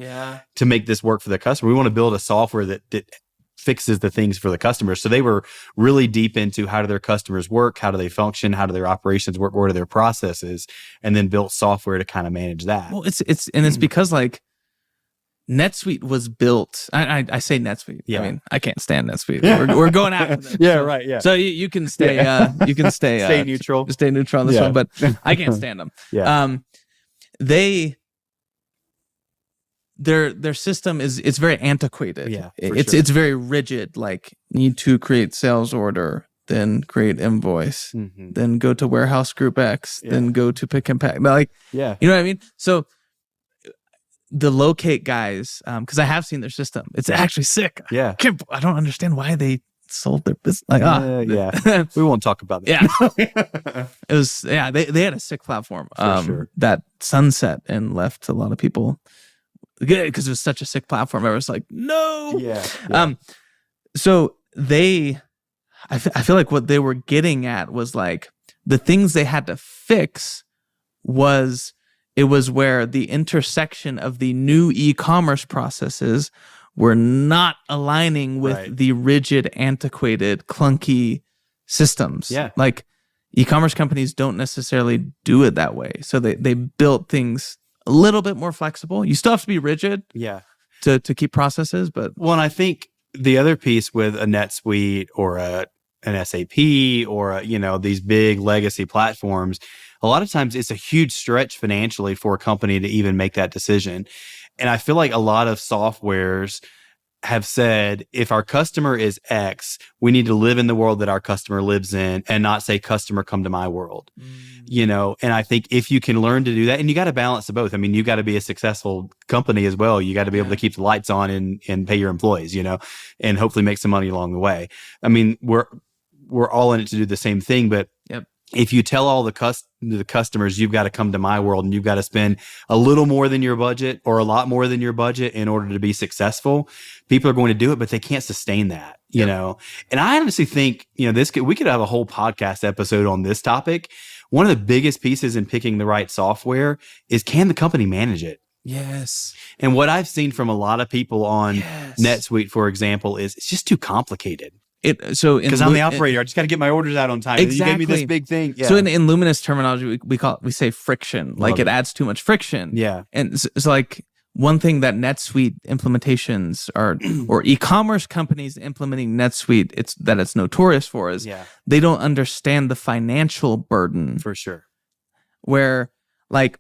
to make this work for the customer. We want to build a software that fixes the things for the customers. So they were really deep into how do their customers work? How do they function? How do their operations work? What are their processes? And then built software to kind of manage that. Well, it's because like NetSuite was built. I say NetSuite. Yeah. I mean, I can't stand NetSuite. We're going after them. Yeah, right. Yeah. So you can stay. You can stay. Stay neutral. Stay neutral on this one, but I can't stand them. Yeah. Their system it's very antiquated. Yeah. It's very rigid. Like need to create sales order, then create invoice, then go to warehouse group X, then go to pick and pack. Like, you know what I mean? So the Locate guys, because I have seen their system, it's actually sick. Yeah. I don't understand why they sold their business. Like, we won't talk about that. Yeah. It was, they had a sick platform sure. that sunset and left a lot of people because it was such a sick platform. I was like, no. Yeah. So I feel like what they were getting at was like the things they had to fix it was where the intersection of the new e-commerce processes were not aligning with the rigid, antiquated, clunky systems. Yeah. Like e-commerce companies don't necessarily do it that way. So they built things a little bit more flexible. You still have to be rigid to keep processes, but well, and I think the other piece with a NetSuite or an SAP or these big legacy platforms, a lot of times it's a huge stretch financially for a company to even make that decision. And I feel like a lot of softwares have said, if our customer is X, we need to live in the world that our customer lives in and not say, customer, come to my world. And I think if you can learn to do that, and you got to balance the both. I mean, you got to be a successful company as well. You got to be able to keep the lights on and pay your employees, and hopefully make some money along the way. I mean, we're all in it to do the same thing, but if you tell all the customers, you've got to come to my world and you've got to spend a little more than your budget or a lot more than your budget in order to be successful, people are going to do it, but they can't sustain that, you know? And I honestly think, we could have a whole podcast episode on this topic. One of the biggest pieces in picking the right software is, can the company manage it? Yes. And what I've seen from a lot of people on NetSuite, for example, is it's just too complicated. Because I'm the operator, I just got to get my orders out on time. Exactly. You gave me this big thing. Yeah. So in Luminous terminology, we say friction. Like it adds too much friction. Yeah. And so like one thing that NetSuite implementations or e-commerce companies implementing NetSuite, it's notorious for is they don't understand the financial burden. For sure. Where like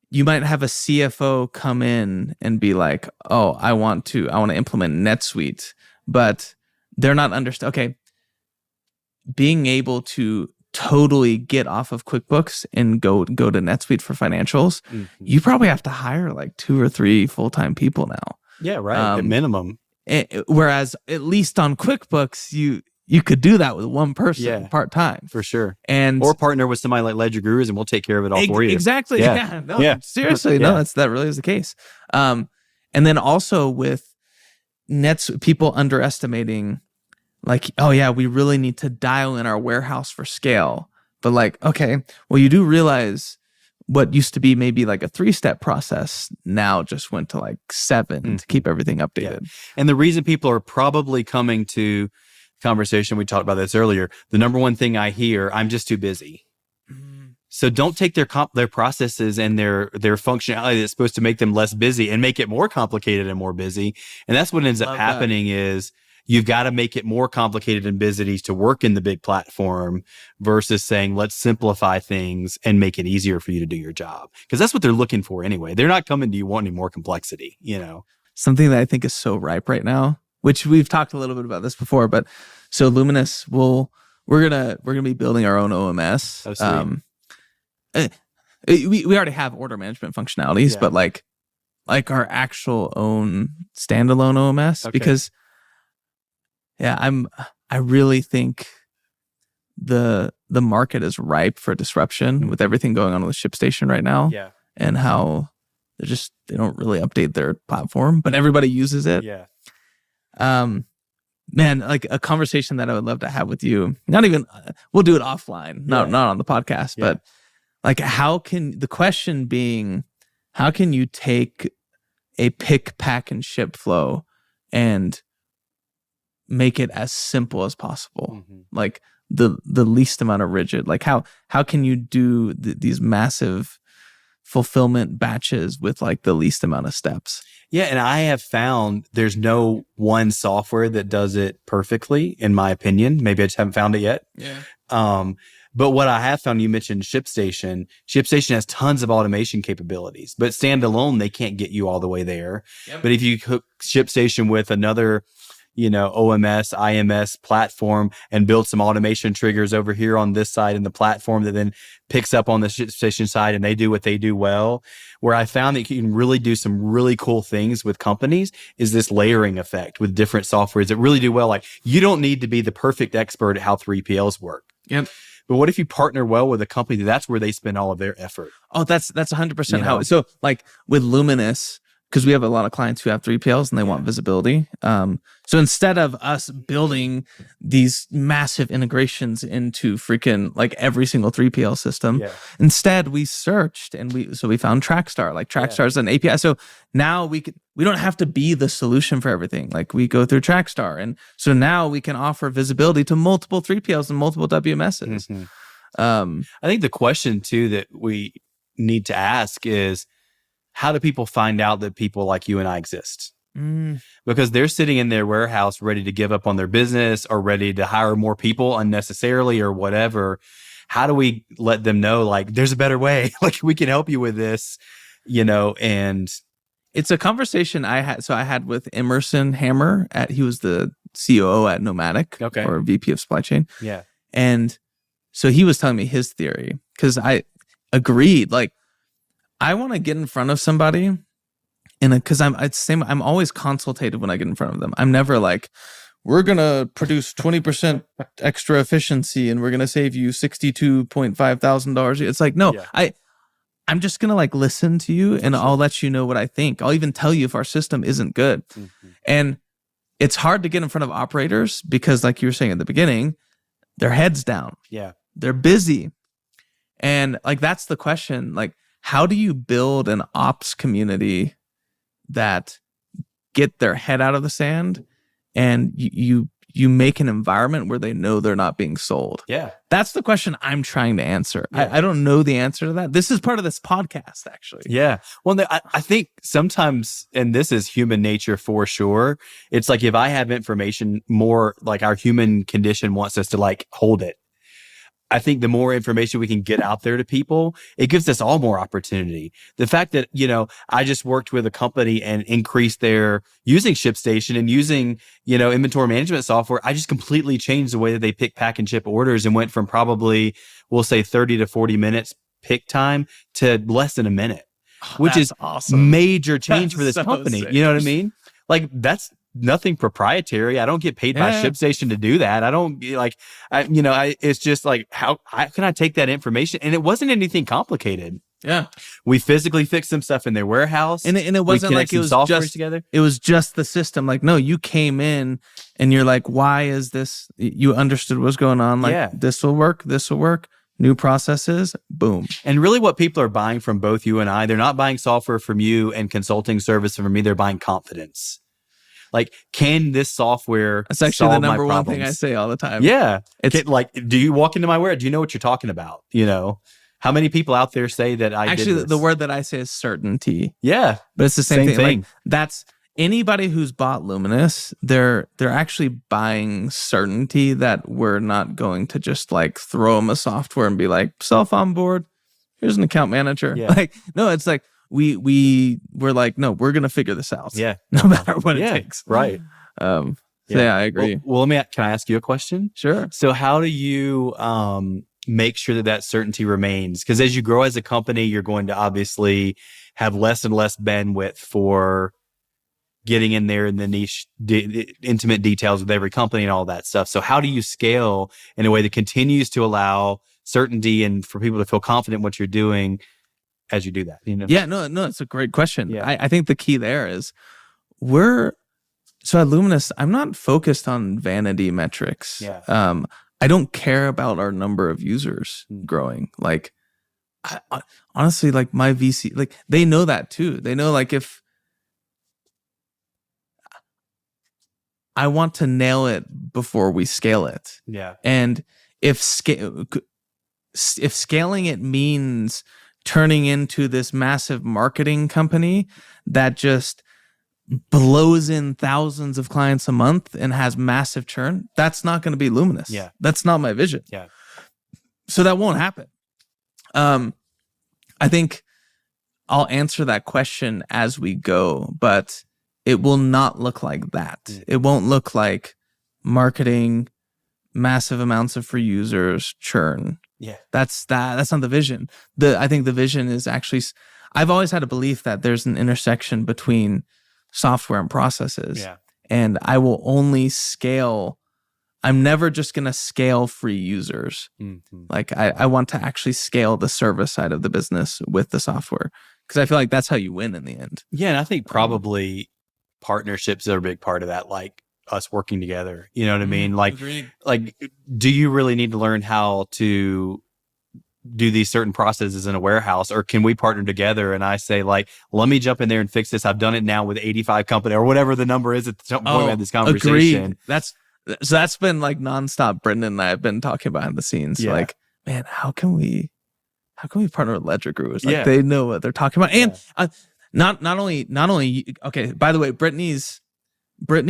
you might have a CFO come in and be like, oh, I want to implement NetSuite, but they're not okay, being able to totally get off of QuickBooks and go to NetSuite for financials, you probably have to hire like 2 or 3 full-time people now. Yeah, right. At minimum. Whereas at least on QuickBooks, you could do that with one person part-time. For sure. Or partner with somebody like LedgerGurus and we'll take care of it all for you. Exactly. Seriously. No, that really is the case. And then also with people underestimating, like, oh yeah, we really need to dial in our warehouse for scale. But like, okay, well, you do realize what used to be maybe like a 3-step process now just went to like 7 to keep everything updated. Yeah. And the reason people are probably coming to conversation, we talked about this earlier, the number one thing I hear, I'm just too busy. So don't take their processes and their functionality that's supposed to make them less busy and make it more complicated and more busy. And that's what ends up happening is you've got to make it more complicated and busy to work in the big platform versus saying, let's simplify things and make it easier for you to do your job. Because that's what they're looking for anyway. They're not coming to you wanting more complexity, Something that I think is so ripe right now, which we've talked a little bit about this before, but so Luminous we're gonna be building our own OMS. Oh, sweet. We already have order management functionalities, but like our actual own standalone OMS, because I really think the market is ripe for disruption with everything going on with ShipStation right now. Yeah. And how they don't really update their platform, but everybody uses it. Yeah. Man, like a conversation that I would love to have with you. Not even we'll do it offline, not on the podcast, but like the question being, how can you take a pick, pack, and ship flow and make it as simple as possible? Like the least amount of rigid. Like how can you do these massive fulfillment batches with like the least amount of steps? Yeah, and I have found there's no one software that does it perfectly, in my opinion. Maybe I just haven't found it yet. Yeah. But what I have found, you mentioned ShipStation. ShipStation has tons of automation capabilities, but standalone, they can't get you all the way there. Yep. But if you hook ShipStation with another, OMS, IMS platform and build some automation triggers over here on this side in the platform that then picks up on the ShipStation side and they do what they do well, where I found that you can really do some really cool things with companies is this layering effect with different softwares that really do well. Like you don't need to be the perfect expert at how 3PLs work. Yep. But what if you partner well with a company that's where they spend all of their effort? Oh, that's 100% how. So like with Luminous, because we have a lot of clients who have 3PLs and they want visibility. So instead of us building these massive integrations into freaking like every single 3PL system, instead we searched and we found Trackstar. Like Trackstar is an API. So now we don't have to be the solution for everything. Like we go through Trackstar, and so now we can offer visibility to multiple 3PLs and multiple WMSs. I think the question too that we need to ask is, how do people find out that people like you and I exist? Because they're sitting in their warehouse ready to give up on their business or ready to hire more people unnecessarily or whatever. How do we let them know, like, there's a better way? Like, we can help you with this, and it's a conversation I had. So I had with Emerson Hammer he was the COO at Nomadic or VP of supply chain. Yeah. And so he was telling me his theory because I agreed, like, I want to get in front of somebody, because I'm always consultative when I get in front of them. I'm never like, we're gonna produce 20% extra efficiency and we're gonna save you $62,500. It's like, no, I'm just gonna like listen to you and I'll let you know what I think. I'll even tell you if our system isn't good. And it's hard to get in front of operators because, like you were saying at the beginning, their heads down. Yeah, they're busy, and like that's the question, like. How do you build an ops community that get their head out of the sand and you make an environment where they know they're not being sold? Yeah. That's the question I'm trying to answer. Yeah. I don't know the answer to that. This is part of this podcast, actually. Yeah. Well, I think sometimes, and this is human nature for sure, it's like if I have information, more like our human condition wants us to like hold it. I think the more information we can get out there to people, it gives us all more opportunity. The fact that, I just worked with a company and increased their using ShipStation and using, inventory management software, I just completely changed the way that they pick, pack, and ship orders and went from probably, we'll say 30 to 40 minutes pick time to less than a minute, which is awesome. Major change for this company. Sick. You know what I mean? Like that's nothing proprietary. I don't get paid by ShipStation to do that. I don't it's just like, how can I take that information? And it wasn't anything complicated. Yeah. We physically fixed some stuff in their warehouse. And it wasn't like it was just together. It was just the system. Like, no, you came in and you're like, why is this? You understood what's going on. Like, this will work. This will work. New processes, boom. And really what people are buying from both you and I, they're not buying software from you and consulting service from me. They're buying confidence. Like, can this software That's actually the number one thing I say all the time. Yeah. It's like, do you walk into my warehouse? Do you know what you're talking about? How many people out there say that actually, the word that I say is certainty. Yeah. But it's the same thing. Like, that's anybody who's bought Luminous, they're actually buying certainty that we're not going to just like throw them a software and be like, self on board, here's an account manager. Yeah. Like, no, it's like, we're like, no, we're gonna figure this out. Yeah, no matter what it takes. Right. So I agree. Well, can I ask you a question? Sure. So how do you make sure that certainty remains? Because as you grow as a company, you're going to obviously have less and less bandwidth for getting in there in the niche, intimate details with every company and all that stuff. So how do you scale in a way that continues to allow certainty and for people to feel confident in what you're doing as you do that? Yeah, no, it's a great question. Yeah. I think the key there is so at Luminous, I'm not focused on vanity metrics. Yeah. I don't care about our number of users growing. Like, honestly, like my VC, like they know that too. They know like if I want to nail it before we scale it. Yeah. And if scaling it means turning into this massive marketing company that just blows in thousands of clients a month and has massive churn, that's not going to be Luminous. Yeah. That's not my vision. Yeah. So that won't happen. I think I'll answer that question as we go, but it will not look like that. It won't look like marketing, massive amounts of free users, churn. Yeah. That's not the vision. I think the vision is actually, I've always had a belief that there's an intersection between software and processes. Yeah. And I will only scale. I'm never just going to scale free users. Mm-hmm. Like I want to actually scale the service side of the business with the software, because I feel like that's how you win in the end. Yeah. And I think probably partnerships are a big part of that, like us working together. You know what I mean? Like, Agreed. like, do you really need to learn how to do these certain processes in a warehouse, or can we partner together? And I say, like, let me jump in there and fix this. I've done it now with 85 companies or whatever the number is at the point we had this conversation. Agreed. That's been like nonstop. Brendan and I have been talking behind the scenes. Yeah. Like, man, how can we partner with LedgerGurus? Like, Yeah. they know what they're talking about. And not only okay, by the way, Brittany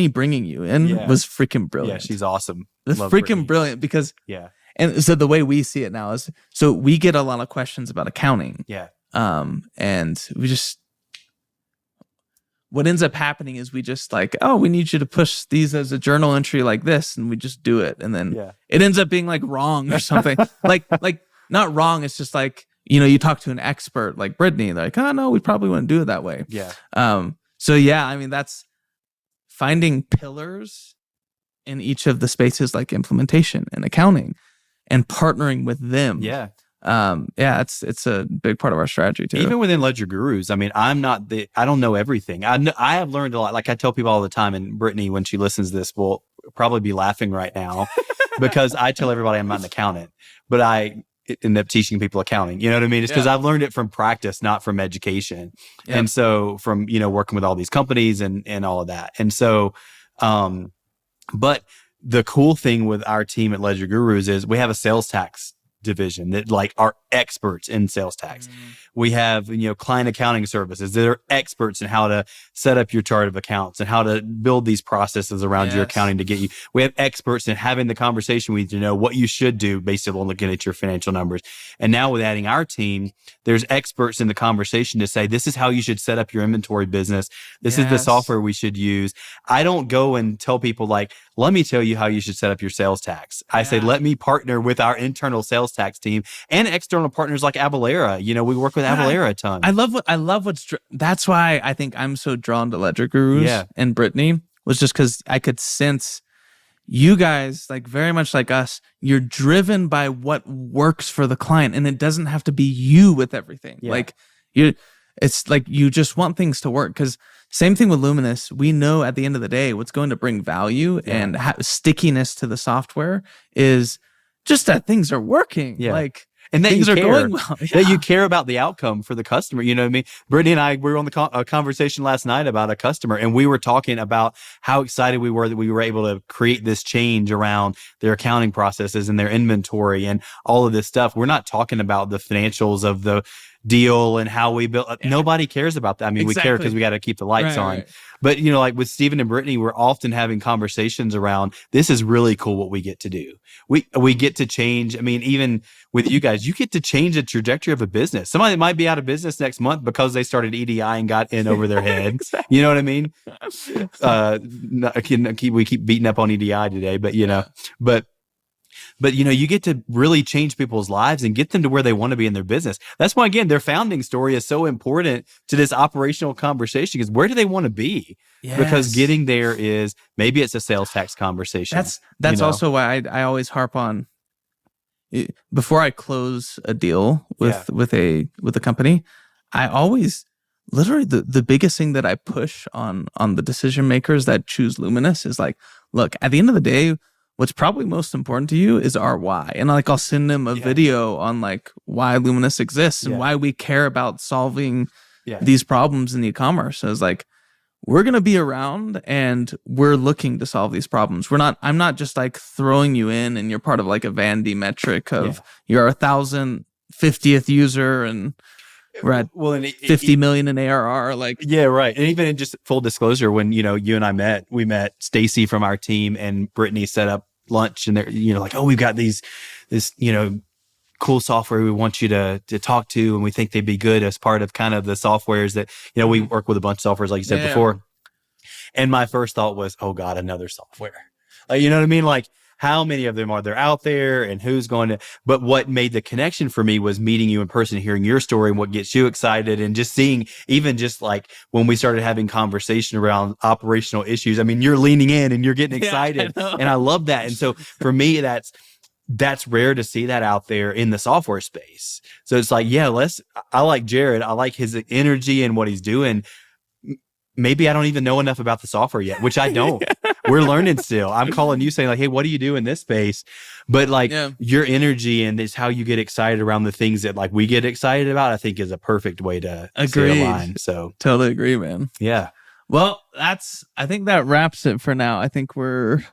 bringing you in was freaking brilliant. Yeah, she's awesome. It's Love freaking Brittany. brilliant because Yeah. and so the way we see it now is, so we get a lot of questions about accounting. Yeah. And what ends up happening is we just like, oh, we need you to push these as a journal entry like this, and we just do it. And then it ends up being like wrong or something. like not wrong. It's just like, you talk to an expert like Brittany, they're like, oh no, we probably wouldn't do it that way. Yeah. So yeah, I mean, that's finding pillars in each of the spaces like implementation and accounting and partnering with them. Yeah. It's a big part of our strategy too. Even within LedgerGurus, I mean, I don't know everything. I have learned a lot. Like I tell people all the time, and Brittany, when she listens to this, will probably be laughing right now because I tell everybody I'm not an accountant, but I end up teaching people accounting. You know what I mean? It's because I've learned it from practice, not from education. Yep. And so from, working with all these companies and all of that. And so, but the cool thing with our team at LedgerGurus is we have a sales tax division that like are experts in sales tax. We have, client accounting services that are experts in how to set up your chart of accounts and how to build these processes around your accounting to get you. We have experts in having the conversation with you to know what you should do based on looking at your financial numbers. And now with adding our team, there's experts in the conversation to say, this is how you should set up your inventory business. This is the software we should use. I don't go and tell people like, let me tell you how you should set up your sales tax. I say, let me partner with our internal sales tax team and external partners like Avalara. We work with Avalara a ton. That's why I think I'm so drawn to LedgerGurus and Brittany, was just because I could sense you guys, like very much like us, you're driven by what works for the client, and it doesn't have to be you with everything. Like it's like you just want things to work. Because same thing with Luminous, we know at the end of the day, what's going to bring value and stickiness to the software is just that things are working. Like, and that things you are care, going well. that you care about the outcome for the customer. You know what I mean? Brittany and I, we were on a conversation last night about a customer, and we were talking about how excited we were that we were able to create this change around their accounting processes and their inventory and all of this stuff. We're not talking about the financials of the deal and how we built. Nobody cares about that. I mean, we care because we got to keep the lights on. Right. But, like with Stephen and Brittany, we're often having conversations around, this is really cool what we get to do. We get to change. I mean, even with you guys, you get to change the trajectory of a business. Somebody might be out of business next month because they started EDI and got in over their head. Exactly. You know what I mean? We keep beating up on EDI today, but, but but you get to really change people's lives and get them to where they want to be in their business. That's why, again, their founding story is so important to this operational conversation, because where do they want to be? Yes. Because getting there is, maybe it's a sales tax conversation. That's also why I always harp on, before I close a deal with a company, I always, literally the biggest thing that I push on the decision makers that choose Luminous is like, look, at the end of the day, what's probably most important to you is our why. And like, I'll send them a video on like why Luminous exists and why we care about solving these problems in e-commerce. So it's like, we're going to be around and we're looking to solve these problems. I'm not just like throwing you in and you're part of like a Vandy metric of you're 1,050th user and we're at 50 million in ARR. Like, yeah, right. And even in just full disclosure, when, you and I we met Stacy from our team, and Brittany set up lunch, and they're, like, oh, we've got this, cool software we want you to talk to, and we think they'd be good as part of kind of the softwares that, we work with a bunch of softwares, like you said before. And my first thought was, oh God, another software. Like, you know what I mean? Like, how many of them are there out there, and who's going to, but what made the connection for me was meeting you in person, hearing your story and what gets you excited, and just seeing, even just like when we started having conversation around operational issues, I mean, you're leaning in and you're getting excited, and I love that. And so for me, that's rare to see that out there in the software space. So it's like, I like Jared. I like his energy and what he's doing. Maybe I don't even know enough about the software yet, which I don't. We're learning still. I'm calling you saying like, hey, what do you do in this space? But like your energy and it's how you get excited around the things that like we get excited about, I think is a perfect way to align. So totally agree, man. Yeah. Well, I think that wraps it for now. I think we're